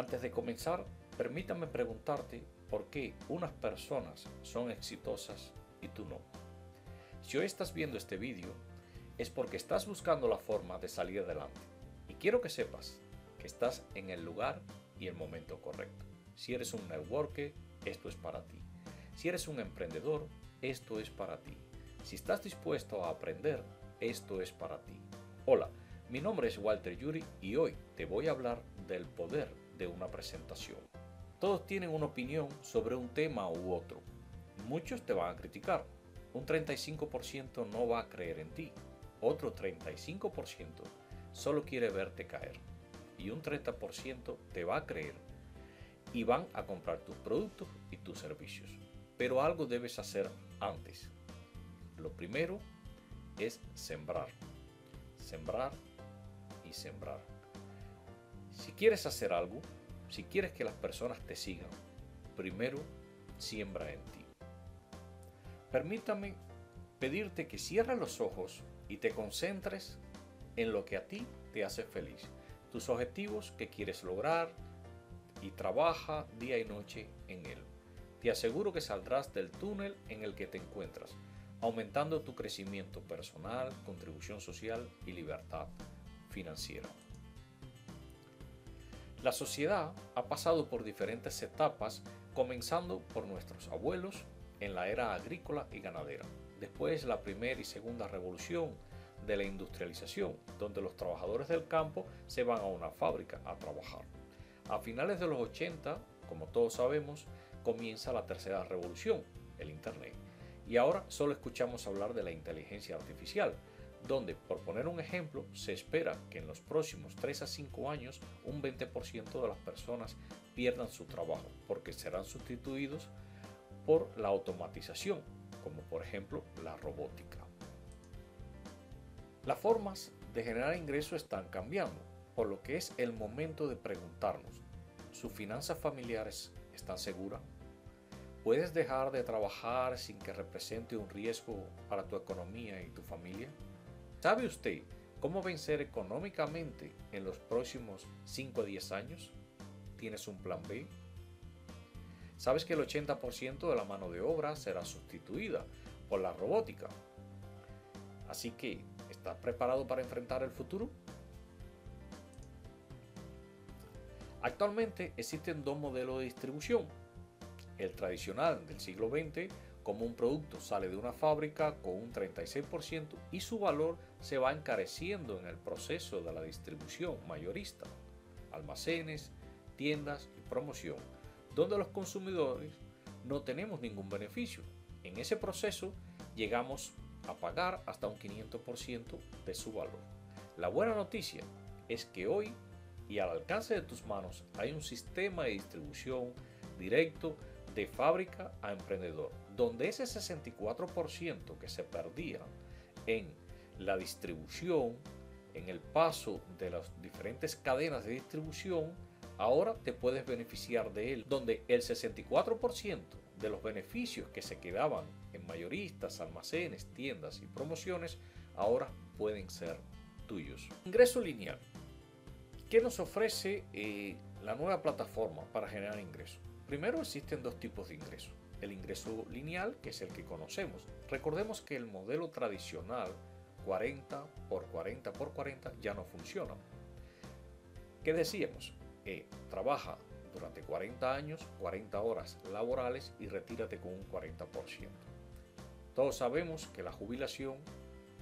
Antes de comenzar, permítame preguntarte por qué unas personas son exitosas y tú no. Si hoy estás viendo este vídeo, es porque estás buscando la forma de salir adelante. Y quiero que sepas que estás en el lugar y el momento correcto. Si eres un networker, esto es para ti. Si eres un emprendedor, esto es para ti. Si estás dispuesto a aprender, esto es para ti. Hola, mi nombre es Walter Yuri y hoy te voy a hablar del poder de una presentación. Todos tienen una opinión sobre un tema u otro. Muchos te van a criticar. Un 35% no va a creer en ti. Otro 35% solo quiere verte caer. Y un 30% te va a creer y van a comprar tus productos y tus servicios. Pero algo debes hacer antes. Lo primero es sembrar. Sembrar y sembrar. Si quieres hacer algo, si quieres que las personas te sigan, primero siembra en ti. Permítame pedirte que cierres los ojos y te concentres en lo que a ti te hace feliz, tus objetivos que quieres lograr y trabaja día y noche en él. Te aseguro que saldrás del túnel en el que te encuentras, aumentando tu crecimiento personal, contribución social y libertad financiera. La sociedad ha pasado por diferentes etapas, comenzando por nuestros abuelos en la era agrícola y ganadera. Después la primera y segunda revolución de la industrialización, donde los trabajadores del campo se van a una fábrica a trabajar. A finales de los 80, como todos sabemos, comienza la tercera revolución, el Internet. Y ahora solo escuchamos hablar de la inteligencia artificial, donde, por poner un ejemplo, se espera que en los próximos 3 a 5 años un 20% de las personas pierdan su trabajo, porque serán sustituidos por la automatización, como por ejemplo la robótica. Las formas de generar ingresos están cambiando, por lo que es el momento de preguntarnos, ¿sus finanzas familiares están seguras? ¿Puedes dejar de trabajar sin que represente un riesgo para tu economía y tu familia? ¿Sabe usted cómo vencer económicamente en los próximos 5 a 10 años? ¿Tienes un plan B? ¿Sabes que el 80% de la mano de obra será sustituida por la robótica? Así que, ¿estás preparado para enfrentar el futuro? Actualmente existen dos modelos de distribución. El tradicional del siglo XX, como un producto sale de una fábrica con un 36% y su valor se va encareciendo en el proceso de la distribución mayorista, almacenes, tiendas y promoción, donde los consumidores no tenemos ningún beneficio. En ese proceso llegamos a pagar hasta un 500% de su valor. La buena noticia es que hoy y al alcance de tus manos hay un sistema de distribución directo de fábrica a emprendedor, donde ese 64% que se perdía en la distribución, en el paso de las diferentes cadenas de distribución, ahora te puedes beneficiar de él, donde el 64% de los beneficios que se quedaban en mayoristas, almacenes, tiendas y promociones, ahora pueden ser tuyos. Ingreso lineal. ¿Qué nos ofrece la nueva plataforma para generar ingresos? Primero, existen dos tipos de ingresos. El ingreso lineal, que es el que conocemos. Recordemos que el modelo tradicional 40 por 40 por 40 ya no funciona. ¿Qué decíamos? Trabaja durante 40 años, 40 horas laborales y retírate con un 40%. Todos sabemos que la jubilación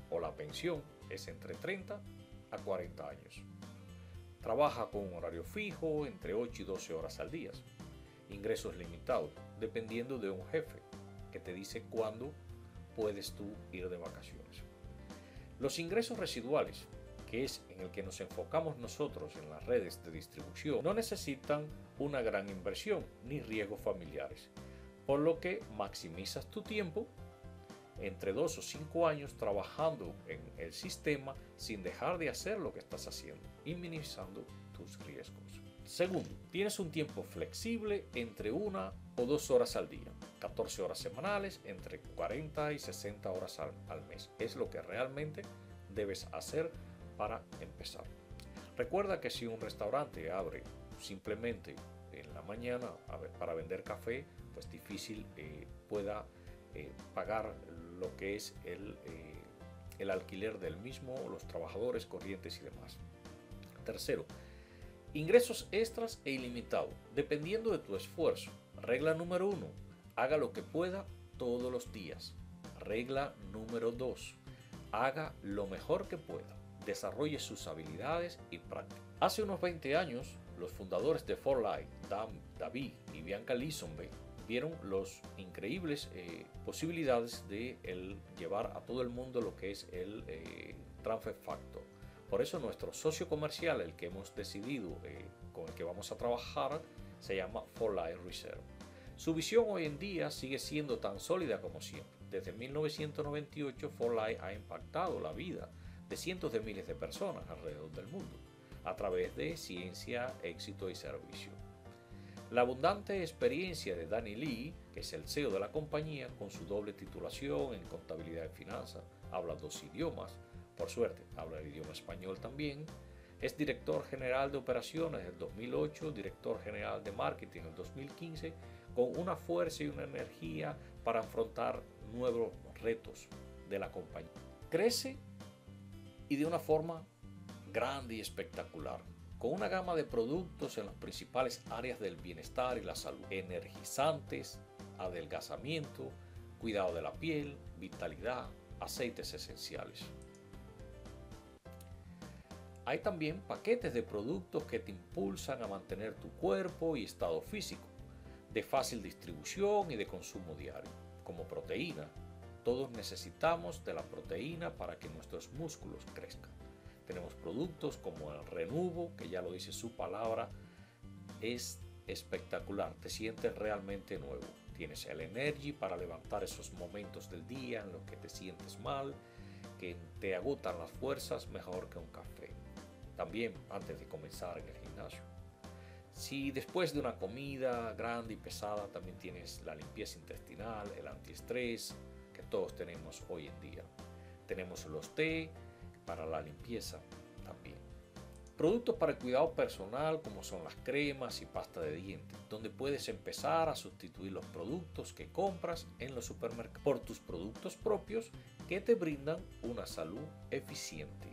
o la pensión es entre 30 a 40 años. Trabaja con un horario fijo entre 8 y 12 horas al día. Ingresos limitados, dependiendo de un jefe que te dice cuándo puedes tú ir de vacaciones. Los ingresos residuales, que es en el que nos enfocamos nosotros en las redes de distribución, no necesitan una gran inversión ni riesgos familiares, por lo que maximizas tu tiempo entre 2 o 5 años trabajando en el sistema sin dejar de hacer lo que estás haciendo y minimizando tus riesgos. Segundo, tienes un tiempo flexible entre 1 o 2 horas al día, 14 horas semanales, entre 40 y 60 horas al mes. Es lo que realmente debes hacer para empezar. Recuerda que si un restaurante abre simplemente en la mañana para vender café, pues difícil pueda pagar lo que es el alquiler del mismo, los trabajadores corrientes y demás. Tercero, ingresos extras e ilimitados, dependiendo de tu esfuerzo. Regla número 1, haga lo que pueda todos los días. Regla número 2, haga lo mejor que pueda. Desarrolle sus habilidades y prácticas. Hace unos 20 años, los fundadores de For Life, David y Bianca Leesonbe, vieron las increíbles posibilidades de llevar a todo el mundo lo que es el Transfer Factor. Por eso nuestro socio comercial, el que hemos decidido, con el que vamos a trabajar, se llama For Life Reserve. Su visión hoy en día sigue siendo tan sólida como siempre. Desde 1998, For Life ha impactado la vida de cientos de miles de personas alrededor del mundo a través de ciencia, éxito y servicio. La abundante experiencia de Danny Lee, que es el CEO de la compañía, con su doble titulación en contabilidad y finanzas, habla 2 idiomas, por suerte habla el idioma español también, es director general de operaciones en el 2008, director general de marketing en el 2015, con una fuerza y una energía para afrontar nuevos retos de la compañía. Crece y de una forma grande y espectacular, con una gama de productos en las principales áreas del bienestar y la salud, energizantes, adelgazamiento, cuidado de la piel, vitalidad, aceites esenciales. Hay también paquetes de productos que te impulsan a mantener tu cuerpo y estado físico, de fácil distribución y de consumo diario, como proteína. Todos necesitamos de la proteína para que nuestros músculos crezcan. Tenemos productos como el Renuvo, que ya lo dice su palabra, es espectacular, te sientes realmente nuevo. Tienes el Energy para levantar esos momentos del día en los que te sientes mal, que te agotan las fuerzas mejor que un café. También antes de comenzar en el gimnasio. Si después de una comida grande y pesada también tienes la limpieza intestinal, el antiestrés, que todos tenemos hoy en día. Tenemos los té para la limpieza también. Productos para el cuidado personal como son las cremas y pasta de dientes, donde puedes empezar a sustituir los productos que compras en los supermercados por tus productos propios que te brindan una salud eficiente.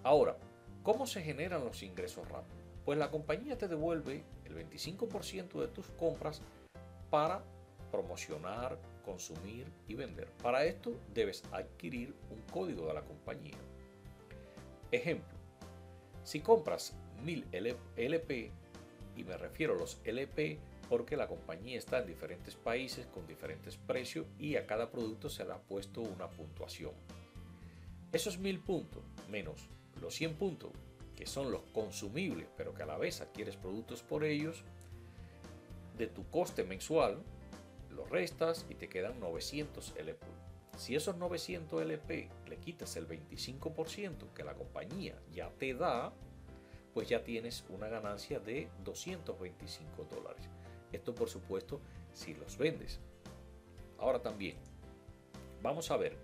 Ahora, ¿cómo se generan los ingresos rápidos? Pues la compañía te devuelve el 25% de tus compras para promocionar, consumir y vender. Para esto debes adquirir un código de la compañía. Ejemplo, si compras 1000 LP, y me refiero a los LP porque la compañía está en diferentes países con diferentes precios y a cada producto se le ha puesto una puntuación. Esos 1000 puntos menos los 100 puntos, que son los consumibles, pero que a la vez adquieres productos por ellos, de tu coste mensual, lo restas y te quedan 900 LP. Si esos 900 LP le quitas el 25% que la compañía ya te da, pues ya tienes una ganancia de $225. Esto por supuesto si los vendes. Ahora también, vamos a ver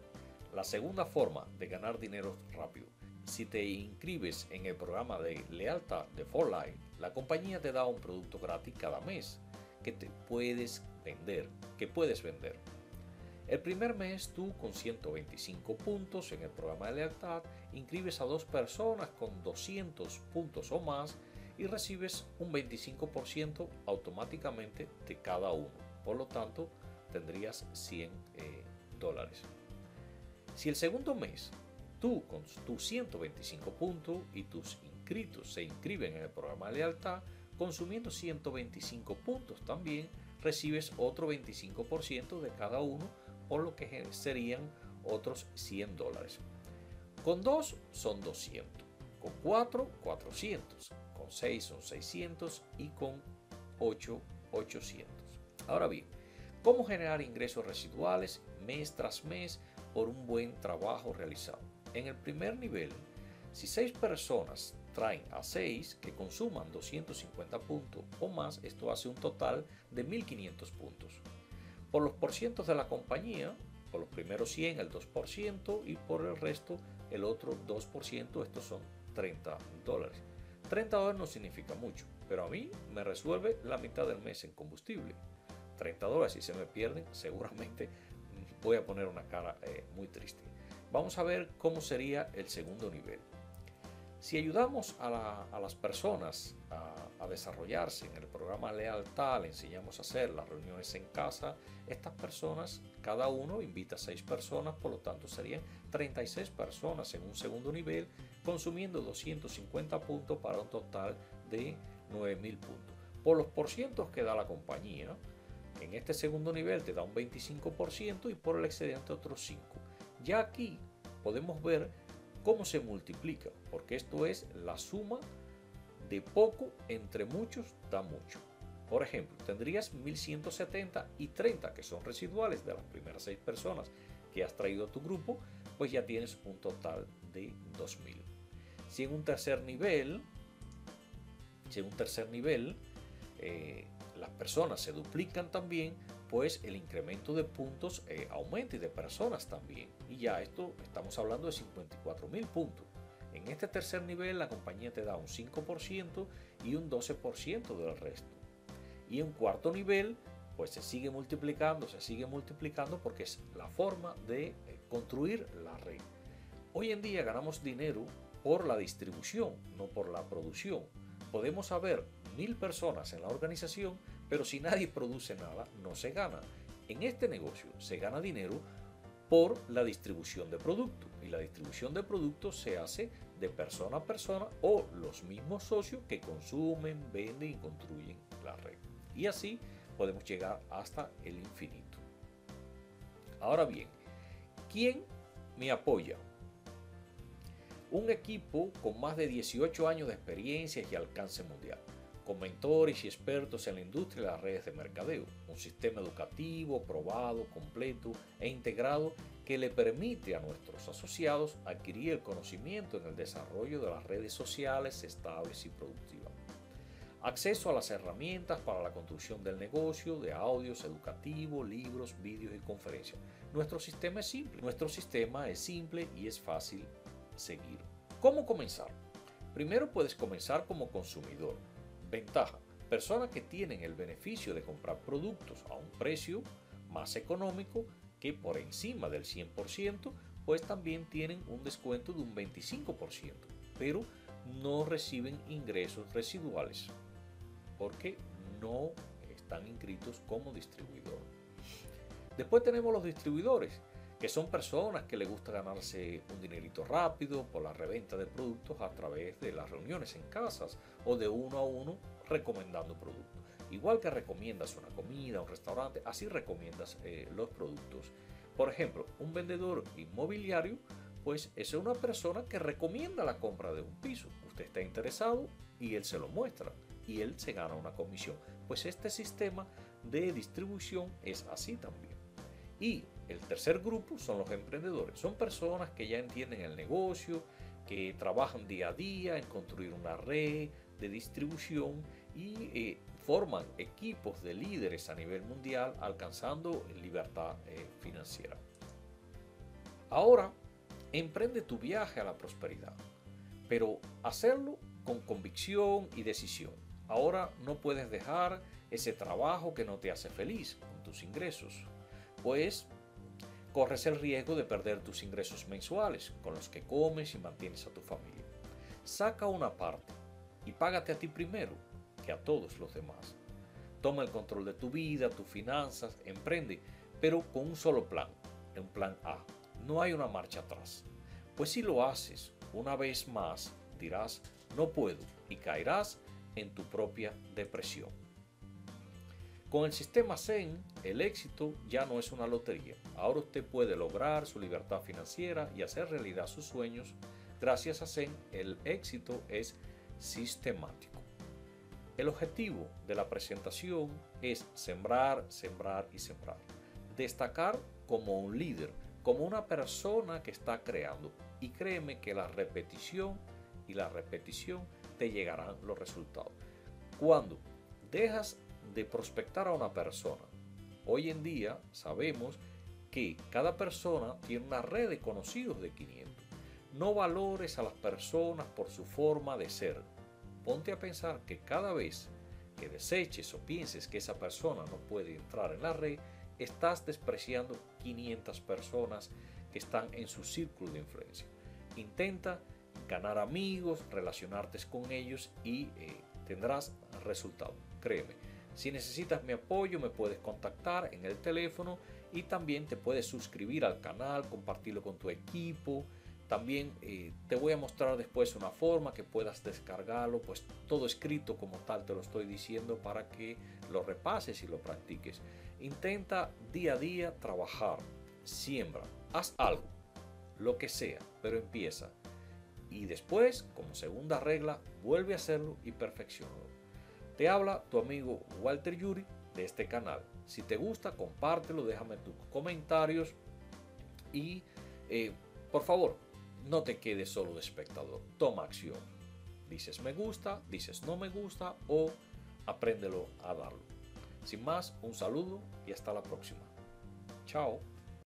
la segunda forma de ganar dinero rápido. Si te inscribes en el programa de lealtad de For Life, la compañía te da un producto gratis cada mes que puedes vender. El primer mes tú con 125 puntos en el programa de lealtad inscribes a 2 personas con 200 puntos o más y recibes un 25% automáticamente de cada uno. Por lo tanto, tendrías $100. Si el segundo mes tú con tus 125 puntos y tus inscritos se inscriben en el programa de lealtad, consumiendo 125 puntos también, recibes otro 25% de cada uno, por lo que serían otros $100. Con 2 son 200, con 4, 400, con 6 son 600 y con 8, 800. Ahora bien, ¿cómo generar ingresos residuales mes tras mes por un buen trabajo realizado? En el primer nivel, si 6 personas traen a 6 que consuman 250 puntos o más, esto hace un total de 1500 puntos. Por los porcientos de la compañía, por los primeros 100 el 2% y por el resto el otro 2%, estos son $30. $30 no significa mucho, pero a mí me resuelve la mitad del mes en combustible. $30, si se me pierden, seguramente voy a poner una cara muy triste. Vamos a ver cómo sería el segundo nivel. Si ayudamos a las personas a desarrollarse en el programa Lealtad, le enseñamos a hacer las reuniones en casa, estas personas, cada uno invita a 6 personas, por lo tanto serían 36 personas en un segundo nivel, consumiendo 250 puntos para un total de 9.000 puntos. Por los porcientos que da la compañía, en este segundo nivel te da un 25% y por el excedente otros 5. Ya aquí podemos ver cómo se multiplica, porque esto es la suma de poco entre muchos da mucho. Por ejemplo, tendrías 1170 y 30 que son residuales de las primeras 6 personas que has traído a tu grupo, pues ya tienes un total de 2000. Si en un tercer nivel, las personas se duplican también, pues el incremento de puntos aumenta y de personas también. Y ya esto estamos hablando de 54.000 puntos. En este tercer nivel la compañía te da un 5% y un 12% del resto. Y en cuarto nivel pues se sigue multiplicando porque es la forma de construir la red. Hoy en día ganamos dinero por la distribución, no por la producción. Podemos haber 1000 personas en la organización, pero si nadie produce nada, no se gana. En este negocio se gana dinero por la distribución de productos, y la distribución de productos se hace de persona a persona o los mismos socios que consumen, venden y construyen la red. Y así podemos llegar hasta el infinito. Ahora bien, ¿quién me apoya? Un equipo con más de 18 años de experiencia y alcance mundial, con mentores y expertos en la industria de las redes de mercadeo, un sistema educativo probado, completo e integrado que le permite a nuestros asociados adquirir el conocimiento en el desarrollo de las redes sociales estables y productivas. Acceso a las herramientas para la construcción del negocio, de audios educativos, libros, vídeos y conferencias. Nuestro sistema es simple y es fácil seguir. ¿Cómo comenzar? Primero puedes comenzar como consumidor. Ventaja: personas que tienen el beneficio de comprar productos a un precio más económico que por encima del 100%, pues también tienen un descuento de un 25%, pero no reciben ingresos residuales porque no están inscritos como distribuidor. Después tenemos los distribuidores, que son personas que les gusta ganarse un dinerito rápido por la reventa de productos a través de las reuniones en casas o de uno a uno recomendando productos. Igual que recomiendas una comida, un restaurante, así recomiendas los productos. Por ejemplo, un vendedor inmobiliario, pues es una persona que recomienda la compra de un piso. Usted está interesado y él se lo muestra y él se gana una comisión. Pues este sistema de distribución es así también. Y el tercer grupo son los emprendedores. Son personas que ya entienden el negocio, que trabajan día a día en construir una red de distribución y forman equipos de líderes a nivel mundial alcanzando libertad financiera. Ahora, emprende tu viaje a la prosperidad, pero hacerlo con convicción y decisión. Ahora no puedes dejar ese trabajo que no te hace feliz con tus ingresos, pues corres el riesgo de perder tus ingresos mensuales con los que comes y mantienes a tu familia. Saca una parte y págate a ti primero que a todos los demás. Toma el control de tu vida, tus finanzas, emprende, pero con un solo plan, un plan A. No hay una marcha atrás. Pues si lo haces una vez más, dirás, no puedo, y caerás en tu propia depresión. Con el sistema Zen, el éxito ya no es una lotería. Ahora usted puede lograr su libertad financiera y hacer realidad sus sueños. Gracias a Zen, el éxito es sistemático. El objetivo de la presentación es sembrar, sembrar y sembrar. Destacar como un líder, como una persona que está creando. Y créeme que la repetición y la repetición te llegarán los resultados. Cuando dejas de prospectar a una persona, hoy en día sabemos que cada persona tiene una red de conocidos de 500. No valores a las personas por su forma de ser, Ponte a pensar que cada vez que deseches o pienses que esa persona no puede entrar en la red, estás despreciando 500 personas que están en su círculo de influencia. Intenta ganar amigos, relacionarte con ellos y tendrás resultados. Créeme. Si necesitas mi apoyo, me puedes contactar en el teléfono y también te puedes suscribir al canal, compartirlo con tu equipo. También te voy a mostrar después una forma que puedas descargarlo, pues todo escrito como tal te lo estoy diciendo para que lo repases y lo practiques. Intenta día a día trabajar, siembra, haz algo, lo que sea, pero empieza. Y después, como segunda regla, vuelve a hacerlo y perfecciónalo. Te habla tu amigo Walter Yuri de este canal. Si te gusta, compártelo, déjame tus comentarios y por favor, no te quedes solo de espectador. Toma acción. Dices me gusta, dices no me gusta o apréndelo a darlo. Sin más, un saludo y hasta la próxima. Chao.